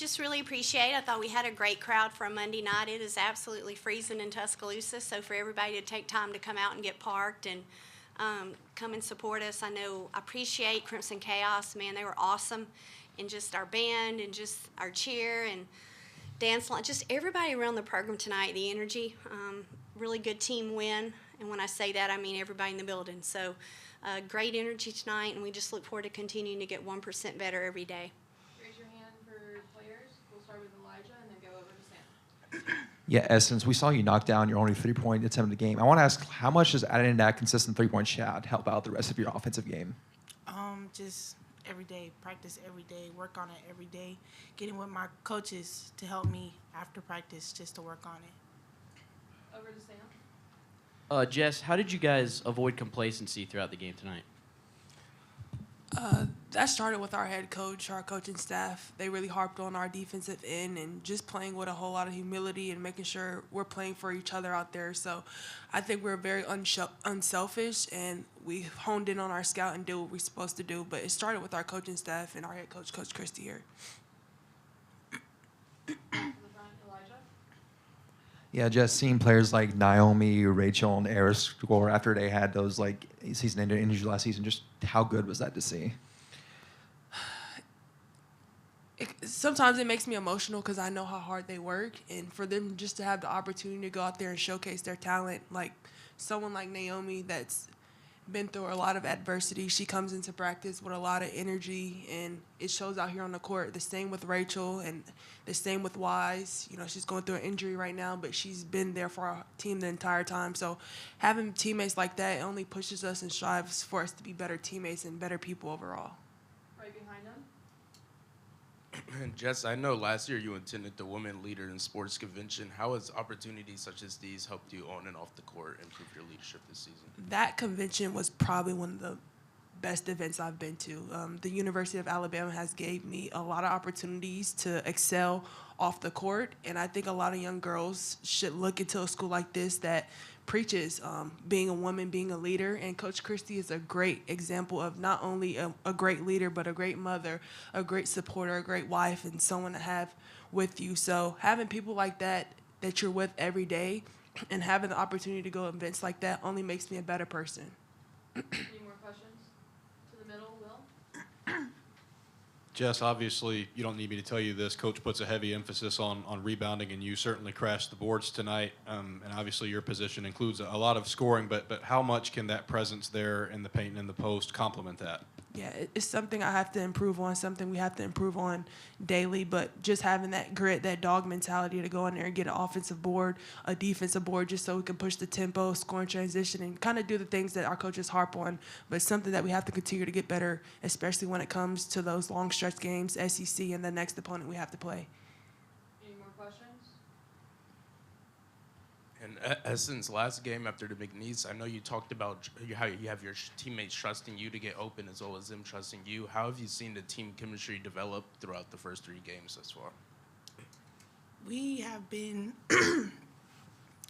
just really appreciate it. I thought we had a great crowd for a Monday night. It is absolutely freezing in Tuscaloosa, so for everybody to take time to come out and get parked and come and support us. I appreciate Crimson Chaos. Man, they were awesome. And just our band and just our cheer and dance line, just everybody around the program tonight, the energy, really good team win. And when I say that, I mean everybody in the building. So great energy tonight, and we just look forward to continuing to get 1% better every day. Raise your hand for players. We'll start with Elijah and then go over to Sam. Yeah, Essence, we saw you knock down your only three-point attempt of the game. I want to ask, how much does adding that consistent three-point shot help out the rest of your offensive game? Just every day, practice every day, work on it every day, getting with my coaches to help me after practice just to work on it. Over to Sam. Jess, how did you guys avoid complacency throughout the game tonight? That started with our head coach, our coaching staff. They really harped on our defensive end and just playing with a whole lot of humility and making sure we're playing for each other out there. So I think we're very unselfish, and we honed in on our scout and did what we're supposed to do. But it started with our coaching staff and our head coach, Coach Christie here. Elijah. Yeah, just seeing players like Naomi, Rachel, and Eris score after they had those like season-ending injuries last season, just how good was that to see? Sometimes it makes me emotional because I know how hard they work, and for them just to have the opportunity to go out there and showcase their talent, like someone like Naomi that's been through a lot of adversity. She comes into practice with a lot of energy, and it shows out here on the court. The same with Rachel, and the same with Wise. You know, she's going through an injury right now, but she's been there for our team the entire time. So having teammates like that only pushes us and strives for us to be better teammates and better people overall. Right behind them. And Jess, I know last year you attended the Women Leader in Sports Convention. How has opportunities such as these helped you on and off the court improve your leadership this season? That convention was probably one of the best events I've been to. The University of Alabama has gave me a lot of opportunities to excel off the court, and I think a lot of young girls should look into a school like this that preaches being a woman, being a leader. And Coach Christie is a great example of not only a great leader, but a great mother, a great supporter, a great wife, and someone to have with you. So having people like that you're with every day and having the opportunity to go to events like that only makes me a better person. Any more questions? To the middle, Will. Jess, obviously, you don't need me to tell you this. Coach puts a heavy emphasis on rebounding, and you certainly crashed the boards tonight. And obviously, your position includes a lot of scoring, but how much can that presence there in the paint and in the post complement that? Yeah, it's something I have to improve on, something we have to improve on daily, but just having that grit, that dog mentality to go in there and get an offensive board, a defensive board, just so we can push the tempo, score in transition, and kind of do the things that our coaches harp on. But it's something that we have to continue to get better, especially when it comes to those long stretch games, SEC, and the next opponent we have to play. Any more questions? And Essence, last game after the McNeese, I know you talked about how you have your teammates trusting you to get open as well as them trusting you. How have you seen the team chemistry develop throughout the first 3 games thus far? We have been,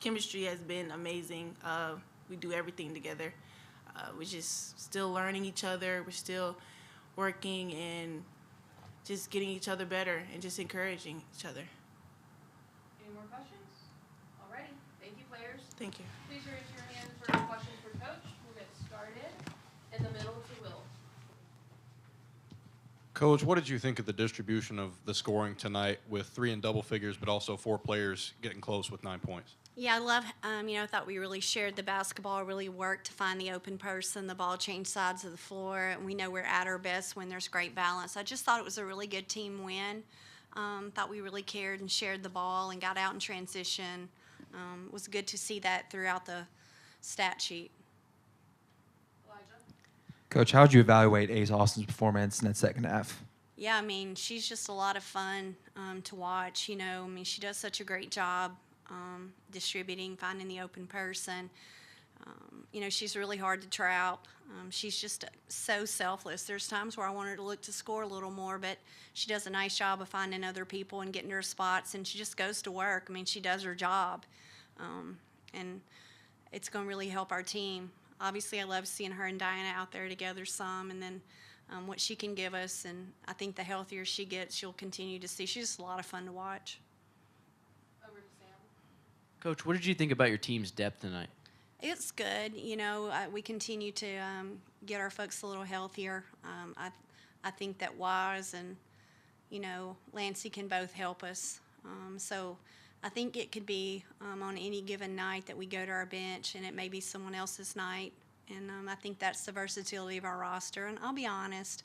chemistry has been amazing. We do everything together. We're just still learning each other. We're still working and just getting each other better and just encouraging each other. Any more questions? Alrighty. Thank you, players. Thank you. Please raise your hand for questions for Coach. We'll get started. In the middle to Will. Coach, what did you think of the distribution of the scoring tonight with 3 in double figures, but also 4 players getting close with 9 points? Yeah, I love, I thought we really shared the basketball, really worked to find the open person, the ball changed sides of the floor, and we know we're at our best when there's great balance. I just thought it was a really good team win. Thought we really cared and shared the ball and got out in transition. It was good to see that throughout the stat sheet. Elijah. Coach, how would you evaluate Ace Austin's performance in that second half? Yeah, she's just a lot of fun to watch. She does such a great job distributing, finding the open person. She's really hard to try out. She's just so selfless. There's times where I want her to look to score a little more, but she does a nice job of finding other people and getting her spots, and she just goes to work. She does her job, and it's going to really help our team. Obviously, I love seeing her and Diana out there together some, and then what she can give us. And I think the healthier she gets, you'll continue to see. She's just a lot of fun to watch. Over to Sam. Coach, what did you think about your team's depth tonight? It's good. We continue to get our folks a little healthier. I think that Wise and, Lancey can both help us. So I think it could be on any given night that we go to our bench, and it may be someone else's night. And I think that's the versatility of our roster. And I'll be honest,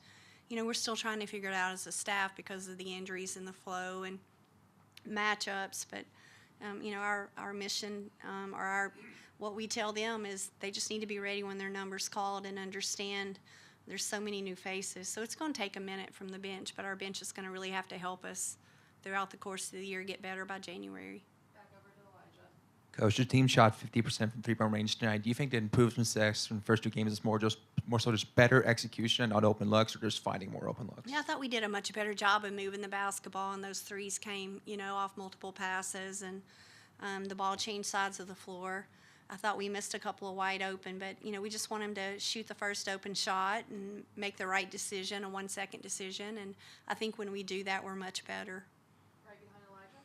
we're still trying to figure it out as a staff because of the injuries and the flow and matchups. But, our mission or what we tell them is they just need to be ready when their number's called and understand there's so many new faces. So it's going to take a minute from the bench, but our bench is going to really have to help us throughout the course of the year get better by January. Back over to Elijah. Coach, your team shot 50% from three-point range tonight. Do you think the improvements from the first two games is more so just better execution on open looks, or just finding more open looks? Yeah, I thought we did a much better job of moving the basketball, and those threes came, off multiple passes, and the ball changed sides of the floor. I thought we missed a couple of wide open, but, we just want him to shoot the first open shot and make the right decision, a 1-second decision. And I think when we do that, we're much better. Right behind Elijah.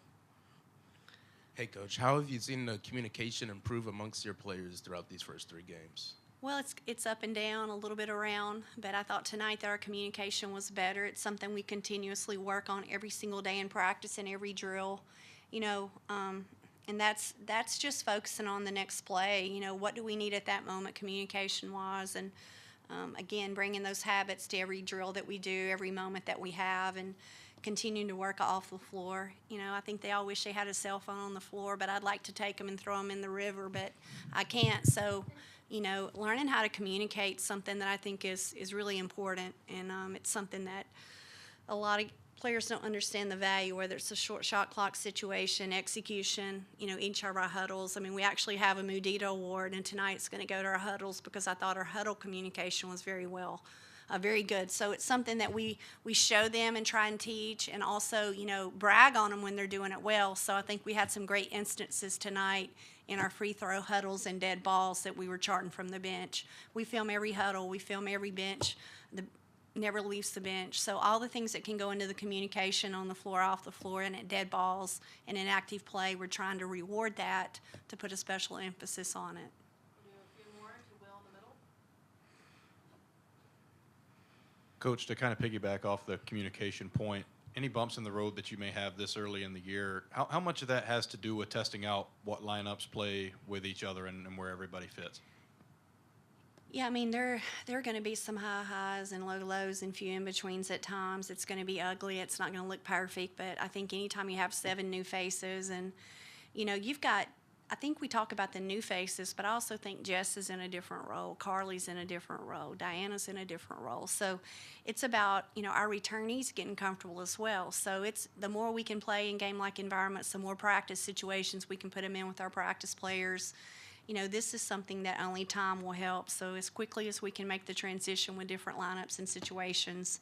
Hey, Coach, how have you seen the communication improve amongst your players throughout these first three games? Well, it's up and down, a little bit around, but I thought tonight that our communication was better. It's something we continuously work on every single day in practice and every drill, and that's just focusing on the next play. What do we need at that moment communication-wise, and again, bringing those habits to every drill that we do, every moment that we have, and continuing to work off the floor. I think they all wish they had a cell phone on the floor, but I'd like to take them and throw them in the river, but I can't. So, learning how to communicate is something that I think is really important, and it's something that a lot of players don't understand the value, whether it's a short shot clock situation, execution, each of our huddles. I mean, we actually have a Mudita Award, and tonight it's going to go to our huddles because I thought our huddle communication was very good. So it's something that we show them and try and teach, and also, brag on them when they're doing it well. So I think we had some great instances tonight in our free throw huddles and dead balls that we were charting from the bench. We film every huddle. We film every bench. Never leaves the bench. So all the things that can go into the communication on the floor, off the floor, and at dead balls and in active play, we're trying to reward that to put a special emphasis on it. We'll do a few more to Will in the middle. Coach, to kind of piggyback off the communication point, any bumps in the road that you may have this early in the year, how much of that has to do with testing out what lineups play with each other and where everybody fits? Yeah, I mean, there are going to be some high highs and low lows and few in-betweens at times. It's going to be ugly. It's not going to look perfect. But I think anytime you have 7 new faces and, you've got – I think we talk about the new faces, but I also think Jess is in a different role. Carly's in a different role. Diana's in a different role. So it's about, our returnees getting comfortable as well. So it's the more we can play in game-like environments, the more practice situations we can put them in with our practice players. This is something that only time will help. So as quickly as we can make the transition with different lineups and situations,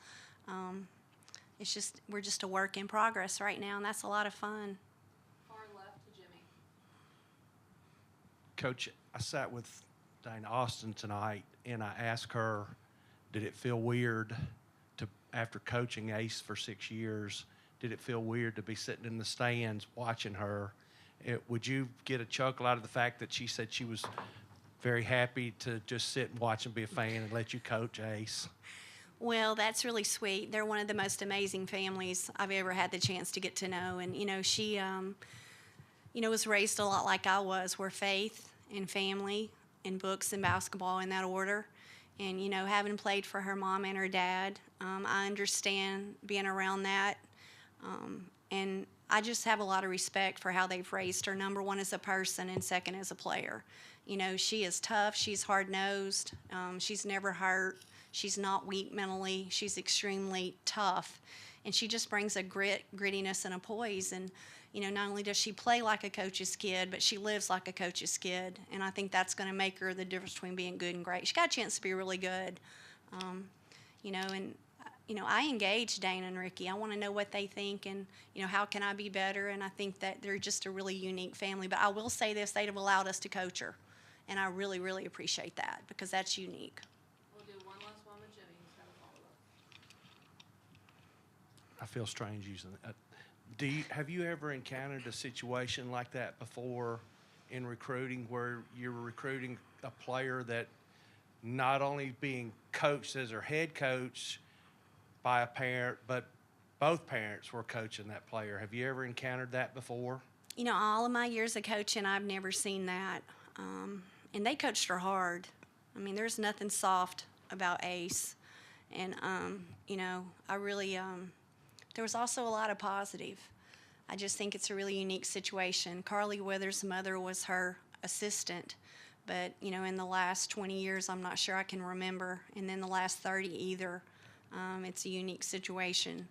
we're just a work in progress right now, and that's a lot of fun. Far left to Jimmy. Coach, I sat with Dana Austin tonight, and I asked her, did it feel weird after coaching Ace for 6 years, did it feel weird to be sitting in the stands watching her? Would you get a chuckle out of the fact that she said she was very happy to just sit and watch and be a fan and let you coach Ace? Well, that's really sweet. They're one of the most amazing families I've ever had the chance to get to know. And, she, was raised a lot like I was, where faith and family and books and basketball in that order. And, having played for her mom and her dad, I understand being around that. And I just have a lot of respect for how they've raised her, number one as a person and second as a player. She is tough. She's hard-nosed. She's never hurt. She's not weak mentally. She's extremely tough. And she just brings a grittiness and a poise. And, not only does she play like a coach's kid, but she lives like a coach's kid. And I think that's going to make her the difference between being good and great. She got a chance to be really good, I engage Dana and Ricky. I want to know what they think and, how can I be better? And I think that they're just a really unique family. But I will say this, they'd have allowed us to coach her. And I really, really appreciate that because that's unique. We'll do one last one with Jimmy. He's got a follow-up. I feel strange using that. Have you ever encountered a situation like that before in recruiting where you're recruiting a player that not only being coached as their head coach by a parent, but both parents were coaching that player? Have you ever encountered that before? You know, all of my years of coaching, I've never seen that. And they coached her hard. I mean, there's nothing soft about Ace. And, you know, I really, there was also a lot of positive. I just think it's a really unique situation. Carly Withers' mother was her assistant. But, you know, in the last 20 years, I'm not sure I can remember. And then the last 30 either. It's a unique situation.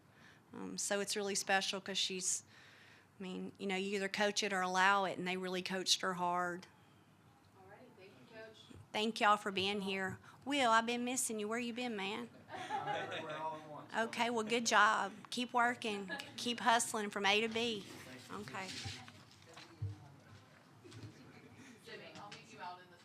So it's really special because she's, I mean, you know, you either coach it or allow it, and they really coached her hard. All right, thank you, Coach. Thank y'all for being here. Will, I've been missing you. Where you been, man? Okay, well, good job. Keep working. Keep hustling from A to B. Okay.